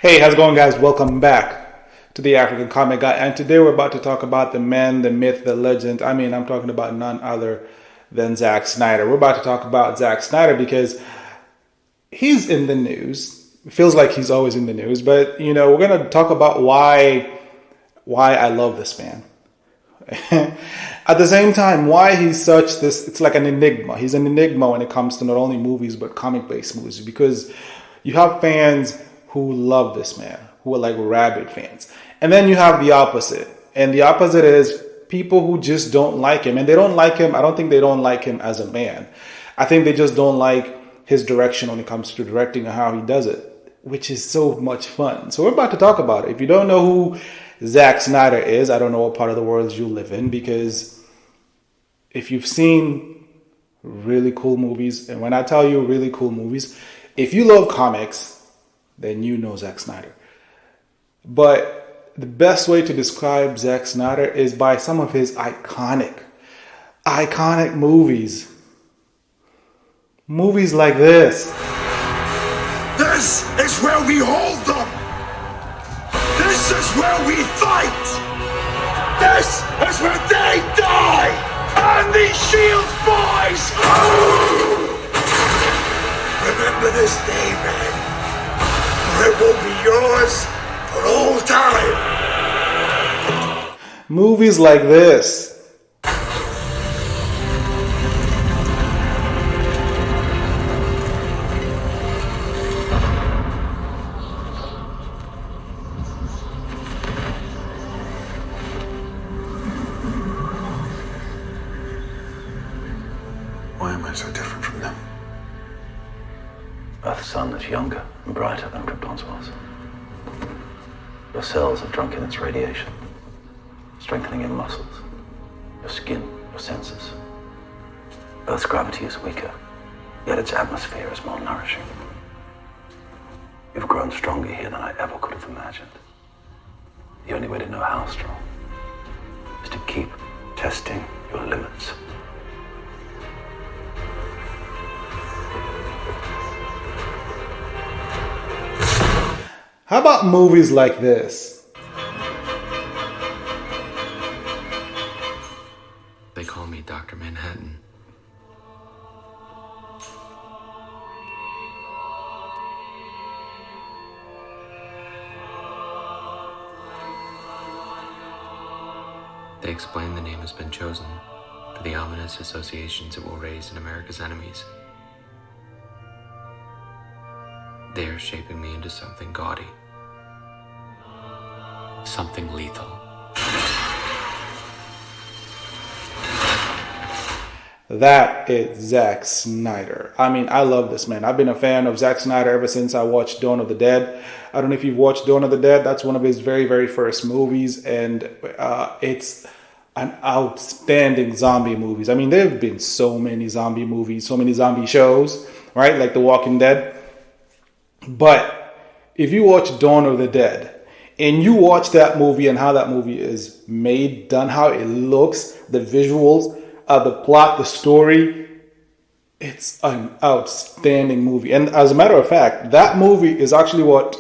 Hey, how's it going, guys? Welcome back to the African Comic Guy. And today we're about to talk about the man, the myth, the legend. I'm talking about none other than Zack Snyder. We're about to talk about Zack Snyder because he's in the news. It feels like he's always in the news, but we're going to talk about why I love this man. At the same time, why he's it's like an enigma. He's an enigma when it comes to not only movies, but comic-based movies, because you have fans who love this man, who are like rabid fans. And then you have the opposite. And the opposite is people who just don't like him. And they don't like him. I don't think they don't like him as a man. I think they just don't like his direction when it comes to directing and how he does it, which is so much fun. So we're about to talk about it. If you don't know who Zack Snyder is, I don't know what part of the world you live in, because if you've seen really cool movies, and when I tell you really cool movies, if you love comics, then you know Zack Snyder. But the best way to describe Zack Snyder is by some of his iconic movies. Movies like this. This is where we hold them. This is where we fight. This is where they die. And these shields boys. Remember this day, man. It will be yours for all time. Movies like this. Why am I so different from them? Earth's sun is younger and brighter than Krypton's was. Your cells have drunk in its radiation, strengthening your muscles, your skin, your senses. Earth's gravity is weaker, yet its atmosphere is more nourishing. You've grown stronger here than I ever could have imagined. The only way to know how strong is to keep testing your limits. How about movies like this? They call me Dr. Manhattan. They explain the name has been chosen for the ominous associations it will raise in America's enemies. They are shaping me into something gaudy. Something lethal. That is Zack Snyder. I love this man. I've been a fan of Zack Snyder ever since I watched Dawn of the Dead. I don't know if you've watched Dawn of the Dead. That's one of his very, very first movies. And it's an outstanding zombie movies. There have been so many zombie movies, so many zombie shows, right? Like The Walking Dead. But if you watch Dawn of the Dead and you watch that movie and how that movie is made, done, how it looks, the visuals, the plot, the story, it's an outstanding movie. And as a matter of fact, that movie is actually what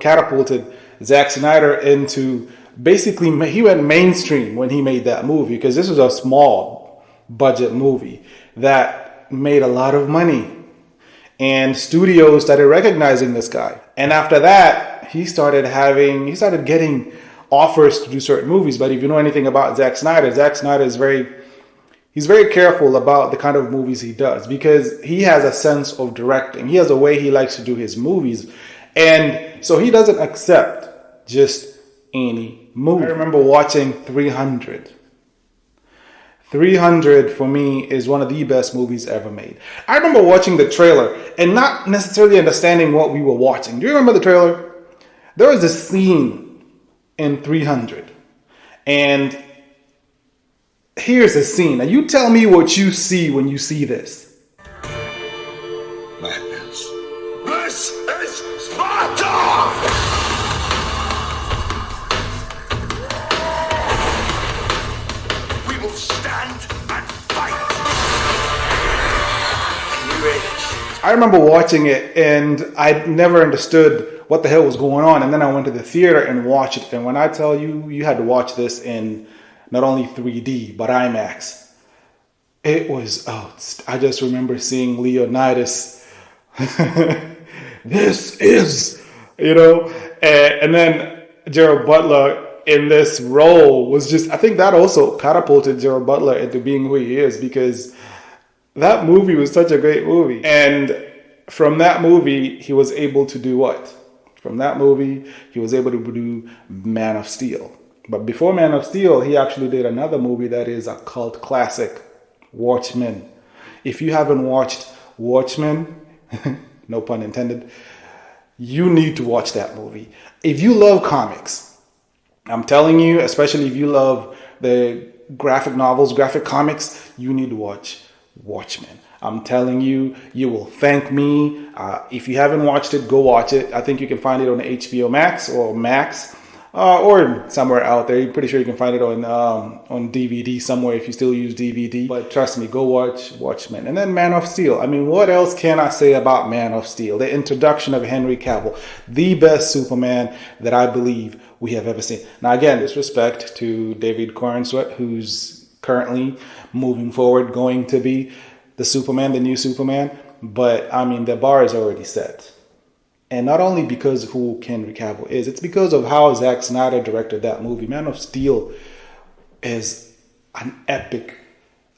catapulted Zack Snyder into, basically, he went mainstream when he made that movie, because this was a small budget movie that made a lot of money. And studios started recognizing this guy. And after that, he started getting offers to do certain movies. But if you know anything about Zack Snyder is he's very careful about the kind of movies he does, because he has a sense of directing. He has a way he likes to do his movies. And so he doesn't accept just any movie. I remember watching 300. 300 for me is one of the best movies ever made. I remember watching the trailer and not necessarily understanding what we were watching. Do you remember the trailer? There was a scene in 300. And here's a scene. Now you tell me what you see when you see this. Madness. This is Sparta! Stand and fight! Can you read it? I remember watching it and I never understood what the hell was going on. And then I went to the theater and watched it. And when I tell you, you had to watch this in not only 3D, but IMAX. It was, I just remember seeing Leonidas. This is, and then Gerald Butler in this role was just, I think that also catapulted Gerald Butler into being who he is, because that movie was such a great movie. And from that movie, he was able to do what? From that movie, he was able to do Man of Steel. But before Man of Steel, he actually did another movie that is a cult classic, Watchmen. If you haven't watched Watchmen, no pun intended, you need to watch that movie. If you love comics, I'm telling you, especially if you love the graphic novels, graphic comics, you need to watch Watchmen. I'm telling you, you will thank me. If you haven't watched it, go watch it. I think you can find it on HBO Max or Max. Or somewhere out there. You're pretty sure you can find it on DVD somewhere if you still use DVD. But trust me, go watch Watchmen. And then Man of Steel. I mean, what else can I say about Man of Steel? The introduction of Henry Cavill, the best Superman that I believe we have ever seen. Now, again, disrespect to David Corenswet, who's currently moving forward going to be the Superman, the new Superman. But, I mean, the bar is already set. And not only because of who Henry Cavill is, it's because of how Zack Snyder directed that movie. Man of Steel is an epic,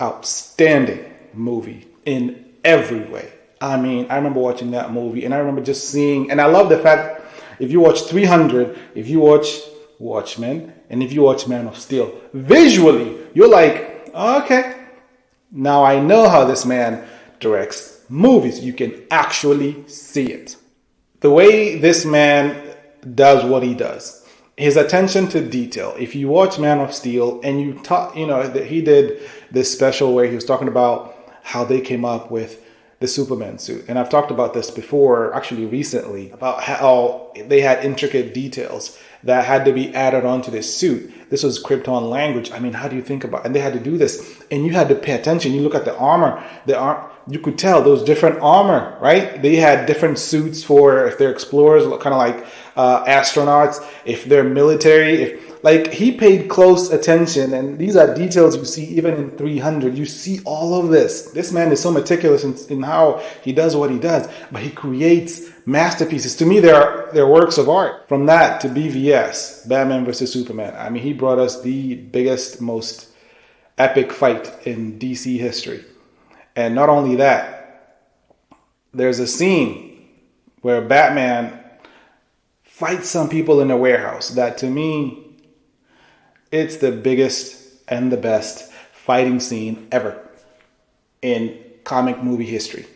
outstanding movie in every way. I mean, I remember watching that movie and I remember just seeing, and I love the fact, if you watch 300, if you watch Watchmen, and if you watch Man of Steel, visually, you're like, okay, now I know how this man directs movies. You can actually see it. The way this man does what he does, his attention to detail. If you watch Man of Steel and you talk, that he did this special where he was talking about how they came up with the Superman suit. And I've talked about this before, actually recently, about how they had intricate details that had to be added onto this suit. This was Krypton language. I mean, how do you think about it? And they had to do this. And you had to pay attention. You look at the armor, you could tell those different armor, right? They had different suits for if they're explorers, kind of like astronauts, if they're military. He paid close attention. And these are details you see even in 300. You see all of this. This man is so meticulous in how he does what he does. But he creates masterpieces. To me, they're works of art. From that to BVS, Batman vs. Superman. I mean, he brought us the biggest, most epic fight in DC history. And not only that, there's a scene where Batman fights some people in a warehouse that, to me, it's the biggest and the best fighting scene ever in comic movie history.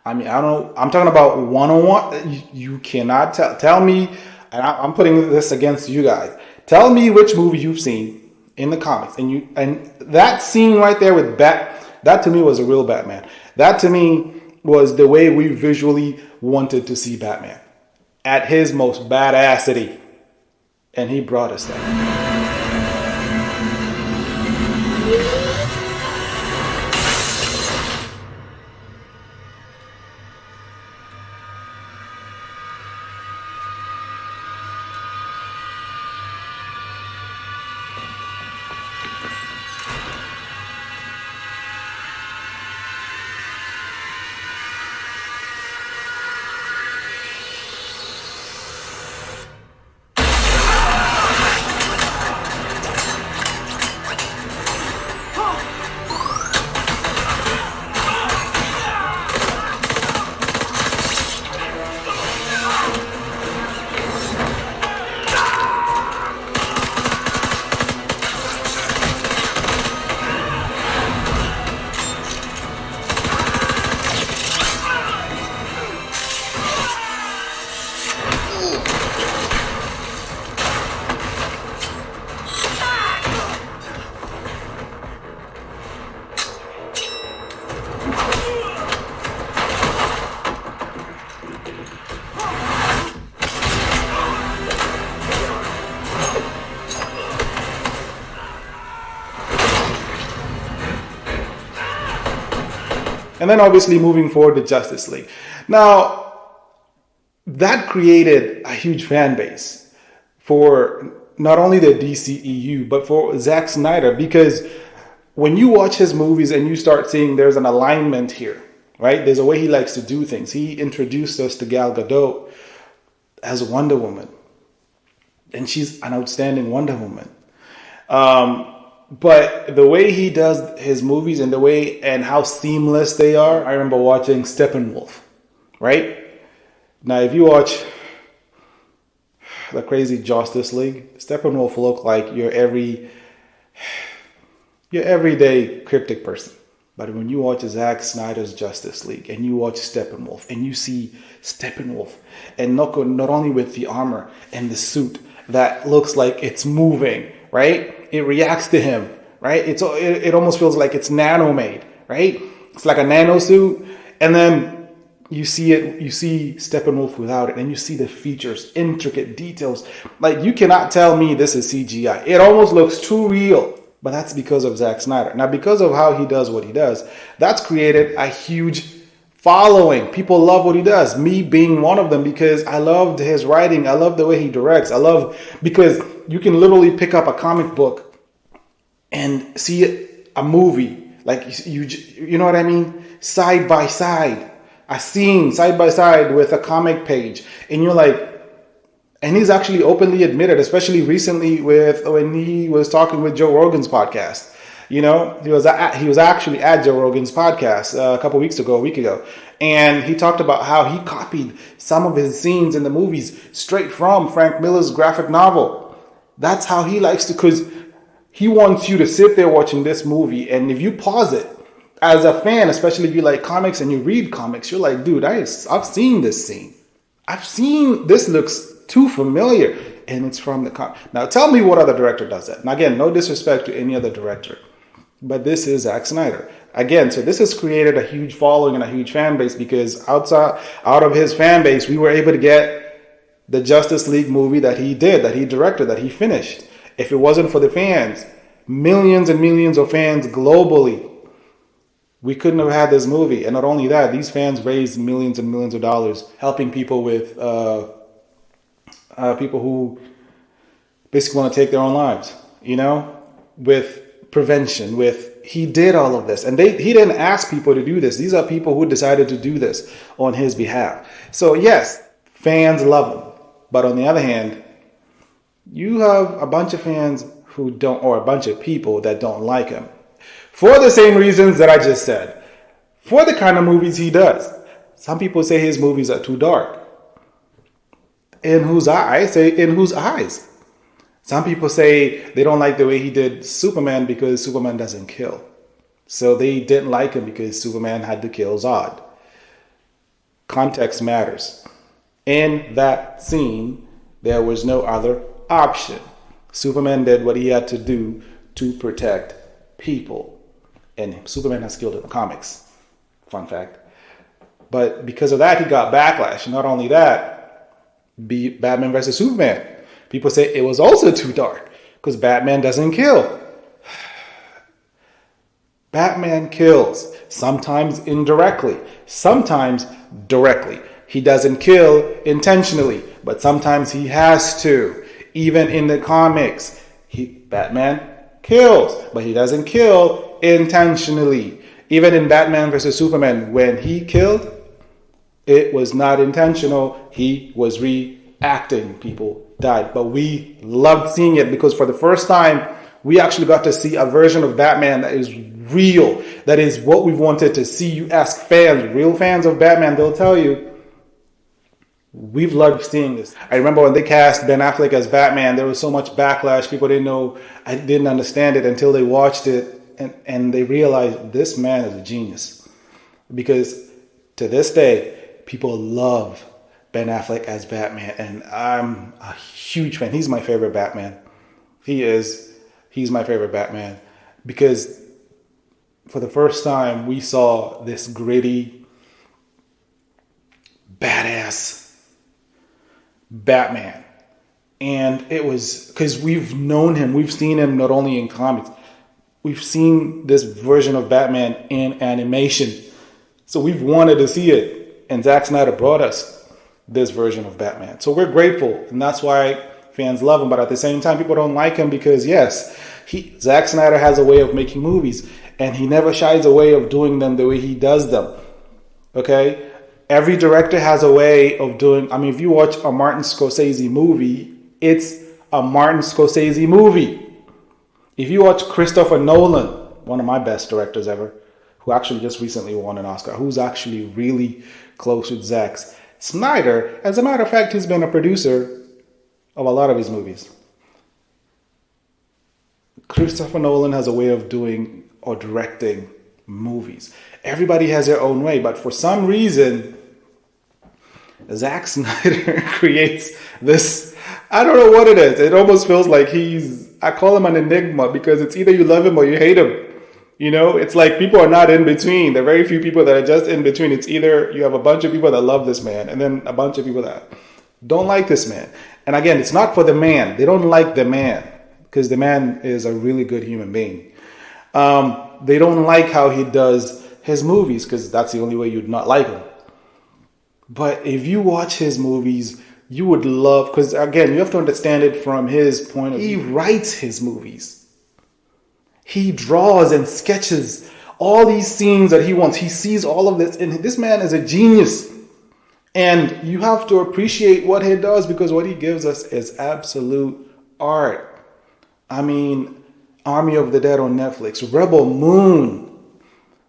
I mean, I don't know. I'm talking about one-on-one. You cannot tell me, and I'm putting this against you guys. Tell me which movie you've seen in the comics, and that scene right there with that to me was a real Batman. That to me was the way we visually wanted to see Batman at his most badassity, and he brought us that. And then obviously moving forward to Justice League. Now, that created a huge fan base for not only the DCEU, but for Zack Snyder, because when you watch his movies and you start seeing there's an alignment here, right? There's a way he likes to do things. He introduced us to Gal Gadot as Wonder Woman, and she's an outstanding Wonder Woman. But the way he does his movies and the way and how seamless they are, I remember watching Steppenwolf, right? Now, if you watch the crazy Justice League, Steppenwolf look like your everyday cryptic person. But when you watch Zack Snyder's Justice League and you watch Steppenwolf and you see Steppenwolf and not only with the armor and the suit that looks like it's moving, right? It reacts to him, right? It almost feels like it's nano-made, right? It's like a nano suit. And then you see Steppenwolf without it, and you see the features, intricate details. Like, you cannot tell me this is CGI. It almost looks too real. But that's because of Zack Snyder. Now, because of how he does what he does, that's created a huge following. People love what he does. Me being one of them, because I loved his writing. I love the way he directs. Because you can literally pick up a comic book and see a movie. Like, you know what I mean? Side by side. A scene side by side with a comic page. And you're like, and he's actually openly admitted, especially recently when he was talking with Joe Rogan's podcast. You know, he was actually at Joe Rogan's podcast a week ago. And he talked about how he copied some of his scenes in the movies straight from Frank Miller's graphic novel. That's how he likes to, because he wants you to sit there watching this movie. And if you pause it, as a fan, especially if you like comics and you read comics, you're like, dude, I've seen this scene. This looks too familiar, and it's from the comic. Now, tell me what other director does that. Now, again, no disrespect to any other director, but this is Zack Snyder. Again, so this has created a huge following and a huge fan base, because out of his fan base, we were able to get the Justice League movie that he directed, that he finished. If it wasn't for the fans, millions and millions of fans globally, we couldn't have had this movie. And not only that, these fans raised millions and millions of dollars helping people with people who basically want to take their own lives, you know, with prevention, he did all of this. And he didn't ask people to do this. These are people who decided to do this on his behalf. So yes, fans love him. But on the other hand, you have a bunch of fans who don't, or a bunch of people that don't like him. For the same reasons that I just said. For the kind of movies he does. Some people say his movies are too dark. In whose eyes? Some people say they don't like the way he did Superman because Superman doesn't kill. So they didn't like him because Superman had to kill Zod. Context matters. In that scene, there was no other option. Superman did what he had to do to protect people. And Superman has killed in the comics. Fun fact. But because of that, he got backlash. Not only that, Batman versus Superman. People say it was also too dark because Batman doesn't kill. Batman kills, sometimes indirectly, sometimes directly. He doesn't kill intentionally, but sometimes he has to. Even in the comics, Batman kills, but he doesn't kill intentionally. Even in Batman versus Superman, when he killed, it was not intentional. He was reacting. People died. But we loved seeing it because for the first time, we actually got to see a version of Batman that is real. That is what we wanted to see. You ask fans, real fans of Batman, they'll tell you, we've loved seeing this. I remember when they cast Ben Affleck as Batman, there was so much backlash. People didn't understand it until they watched it and they realized this man is a genius. Because to this day, people love Ben Affleck as Batman, and I'm a huge fan. He's my favorite Batman. He's my favorite Batman because for the first time we saw this gritty, badass Batman. And it was because we've known him, we've seen him not only in comics, we've seen this version of Batman in animation So we've wanted to see it, and Zack Snyder brought us this version of Batman. So we're grateful, and that's why fans love him. But at the same time, people don't like him because, yes, Zack Snyder has a way of making movies, and he never shies away of doing them the way he does them. Okay? Every director has a way of doing. I mean, if you watch a Martin Scorsese movie, it's a Martin Scorsese movie. If you watch Christopher Nolan, one of my best directors ever, who actually just recently won an Oscar, who's actually really close with Zack Snyder. As a matter of fact, he's been a producer of a lot of his movies. Christopher Nolan has a way of doing or directing movies. Everybody has their own way, but for some reason, Zack Snyder creates this, I don't know what it is. It almost feels like I call him an enigma because it's either you love him or you hate him. You know, it's like people are not in between. There are very few people that are just in between. It's either you have a bunch of people that love this man and then a bunch of people that don't like this man. And again, it's not for the man. They don't like the man because the man is a really good human being. They don't like how he does his movies because that's the only way you'd not like him. But if you watch his movies, you would love, because again, you have to understand it from his point of view. He writes his movies. He draws and sketches all these scenes that he wants. He sees all of this. And this man is a genius. And you have to appreciate what he does because what he gives us is absolute art. I mean, Army of the Dead on Netflix, Rebel Moon.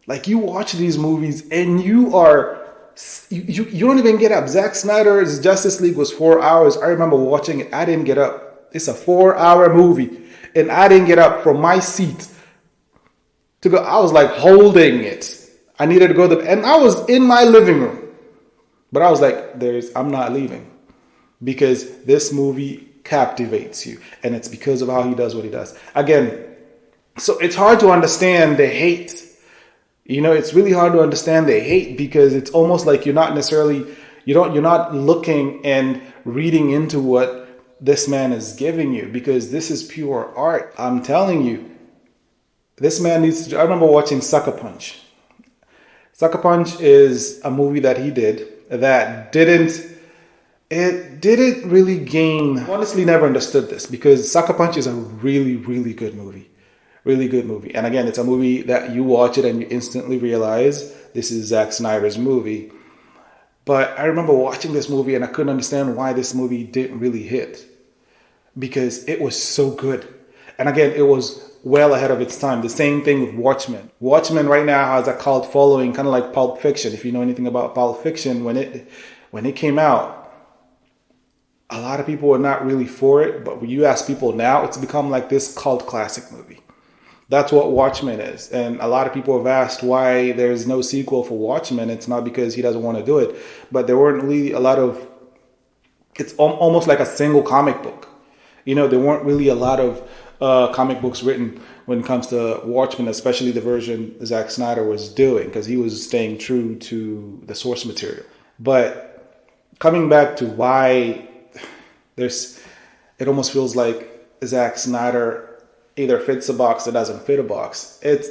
Like, you watch these movies and you don't even get up. Zack Snyder's Justice League was 4 hours. I remember watching it. I didn't get up. It's a 4-hour movie. And I didn't get up from my seat to go. I was like holding it. I needed to go and I was in my living room. But I was like, I'm not leaving. Because this movie captivates you. And it's because of how he does what he does. Again, so it's hard to understand the hate. You know, it's really hard to understand the hate because it's almost like you're not looking and reading into what this man is giving you because this is pure art. I'm telling you, this man needs to. I remember watching Sucker Punch. Sucker Punch is a movie that he did that didn't really gain. I honestly never understood this because Sucker Punch is a really, really good movie. Really good movie. And again, it's a movie that you watch it and you instantly realize this is Zack Snyder's movie. But I remember watching this movie and I couldn't understand why this movie didn't really hit. Because it was so good. And again, it was well ahead of its time. The same thing with Watchmen. Watchmen right now has a cult following, kind of like Pulp Fiction. If you know anything about Pulp Fiction, when it came out, a lot of people were not really for it. But when you ask people now, it's become like this cult classic movie. That's what Watchmen is. And a lot of people have asked why there's no sequel for Watchmen. It's not because he doesn't want to do it. But there weren't really a lot of... It's almost like a single comic book. You know, there weren't really a lot of comic books written when it comes to Watchmen, especially the version Zack Snyder was doing, because he was staying true to the source material. But coming back to why it almost feels like Zack Snyder either fits a box or doesn't fit a box. It's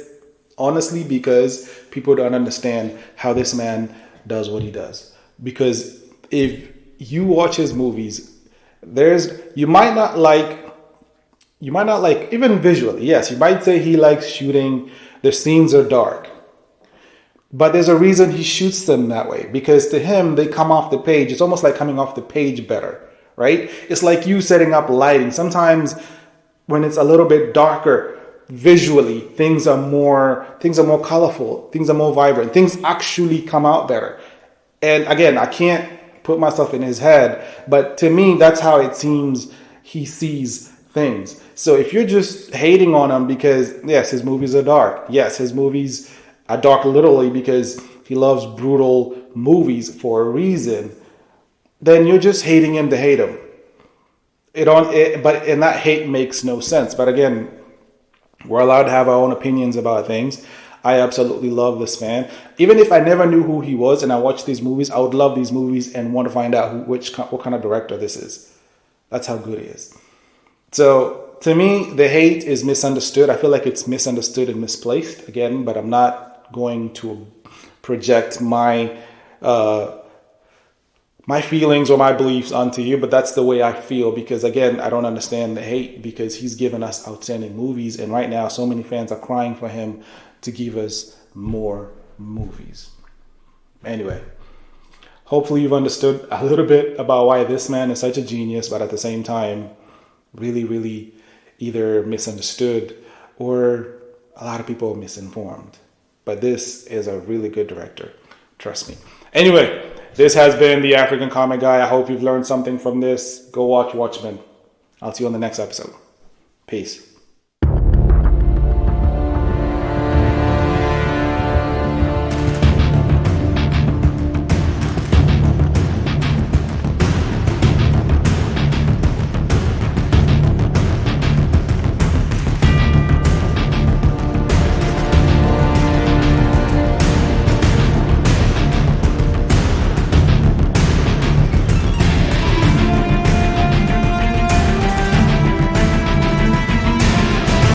honestly because people don't understand how this man does what he does. Because if you watch his movies, you might not like even visually. Yes, you might say he likes shooting. The scenes are dark, but there's a reason he shoots them that way because to him they come off the page. It's almost like coming off the page better, right? It's like you setting up lighting. Sometimes when it's a little bit darker visually, things are more colorful, things are more vibrant, things actually come out better. And again, I can't put myself in his head, but to me, that's how it seems he sees things. So if you're just hating on him because, yes, his movies are dark. Yes, his movies are dark literally because he loves brutal movies for a reason, then you're just hating him to hate him. And that hate makes no sense. But again, we're allowed to have our own opinions about things. I absolutely love this man. Even if I never knew who he was and I watched these movies, I would love these movies and want to find out what kind of director this is. That's how good he is. So to me, the hate is misunderstood. I feel like it's misunderstood and misplaced again, but I'm not going to project my my feelings or my beliefs onto you, but that's the way I feel, because again, I don't understand the hate, because he's given us outstanding movies, and right now so many fans are crying for him to give us more movies. Anyway, hopefully you've understood a little bit about why this man is such a genius, but at the same time really, really either misunderstood or a lot of people misinformed. But this is a really good director, trust me. Anyway, this has been the African Comic Guy. I hope you've learned something from this. Go watch Watchmen. I'll see you on the next episode. Peace.